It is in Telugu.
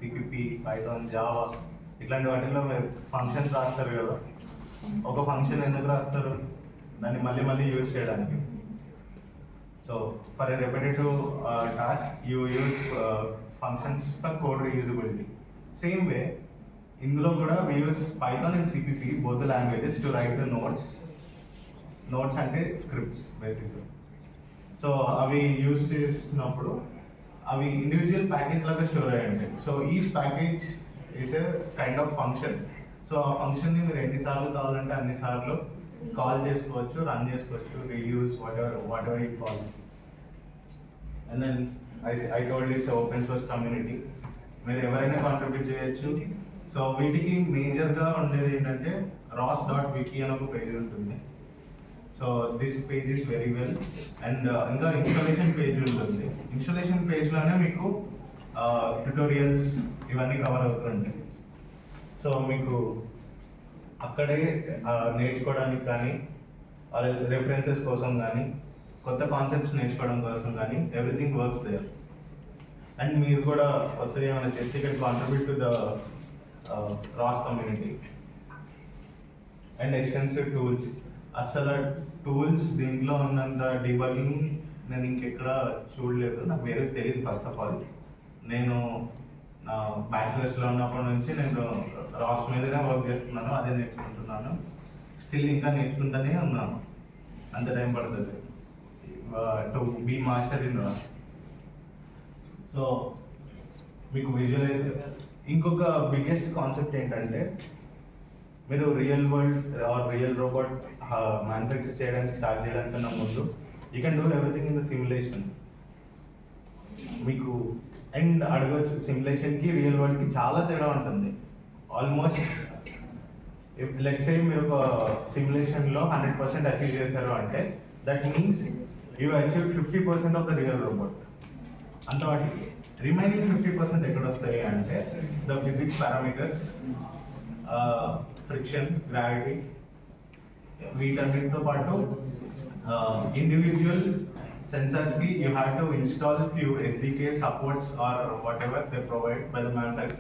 సిపిపి, పైథాన్, జావా ఇట్లాంటి వాటిల్లో మీరు ఫంక్షన్స్ రాస్తారు కదా. ఒక ఫంక్షన్ ఎందుకు రాస్తారు? దాన్ని మళ్ళీ మళ్ళీ యూజ్ చేయడానికి. So for a repetitive task you use functions for code reusability. Same way ఇందులో కూడా we use Python and CPP, both the languages, to write the nodes. Nodes అంటే స్క్రిప్ట్స్ బేసిక్గా. సో అవి యూజ్ చేసినప్పుడు అవి ఇండివిజువల్ ప్యాకేజ్ లాగా స్టోర్ అయ్యి ఉంటాయి. So each package is a kind of function. So ఆ ఫంక్షన్ని మీరు ఎన్నిసార్లు కావాలంటే అన్నిసార్లు కాల్ చేసుకోవచ్చు, రన్ చేసుకోవచ్చు, reuse whatever it call. And then I told it's open source community, మీరు ఎవరైనా కాంట్రిబ్యూట్ చేయొచ్చు. సో వీటికి మేజర్గా ఉండేది ఏంటంటే ros.wiki అని ఒక పేజ్ ఉంటుంది. So this page is very well. And ఇంకా ఇన్స్టాలేషన్ పేజ్ ఉంటుంది. ఇన్స్టాలేషన్ పేజ్లోనే మీకు ట్యుటోరియల్స్ ఇవన్నీ కవర్ అవుతుంటాయి. సో మీకు అక్కడే నేర్చుకోవడానికి కానీ రెఫరెన్సెస్ కోసం కానీ కొత్త కాన్సెప్ట్స్ నేర్చుకోవడం కోసం కానీ ఎవ్రీథింగ్ వర్క్స్ దేర్. అండ్ మీరు కూడా వస్తే ఏమైనా చేస్తే ఇక్కడ contribute to the ROS community. And extensive tools, అసలు టూల్స్ దీంట్లో ఉన్నంత డీబగింగ్ నేను ఇంకెక్కడ చూడలేదు, నాకు వేరే తెలియదు. ఫస్ట్ ఆఫ్ ఆల్ నేను నా బ్యాచిలర్స్లో ఉన్నప్పటి నుంచి నేను ROS మీదనే వర్క్ చేస్తున్నాను, అదే నేర్చుకుంటున్నాను. స్టిల్ ఇంకా నేర్చుకుంటూనే ఉన్నాను, అంత టైం పడుతుంది to be master in ROS. So మీకు విజువలైజ్ ఇంకొక బిగ్గెస్ట్ కాన్సెప్ట్ ఏంటంటే మీరు real world or real robot manufacture చేయడానికి స్టార్ట్ చేయడానికన్నా ముందు you can do everything in the simulation. మీకు అండ్ అడగచ్చు, సిమ్యులేషన్కి రియల్ వరల్డ్కి చాలా తేడా ఉంటుంది. ఆల్మోస్ట్ లెట్స్ సే మీరు ఒక సిమ్యులేషన్లో 100% అచీవ్ చేశారు అంటే that means you achieve 50% of the real robot. అంత వాటికి రిమైనింగ్ 50% ఎక్కడ వస్తాయి అంటే the physics parameters, friction, gravity, వీటన్నిటితో పాటు ఇండివిజువల్ సెన్సర్స్కి you have to install few SDK supports or whatever they provide by the manufacturer.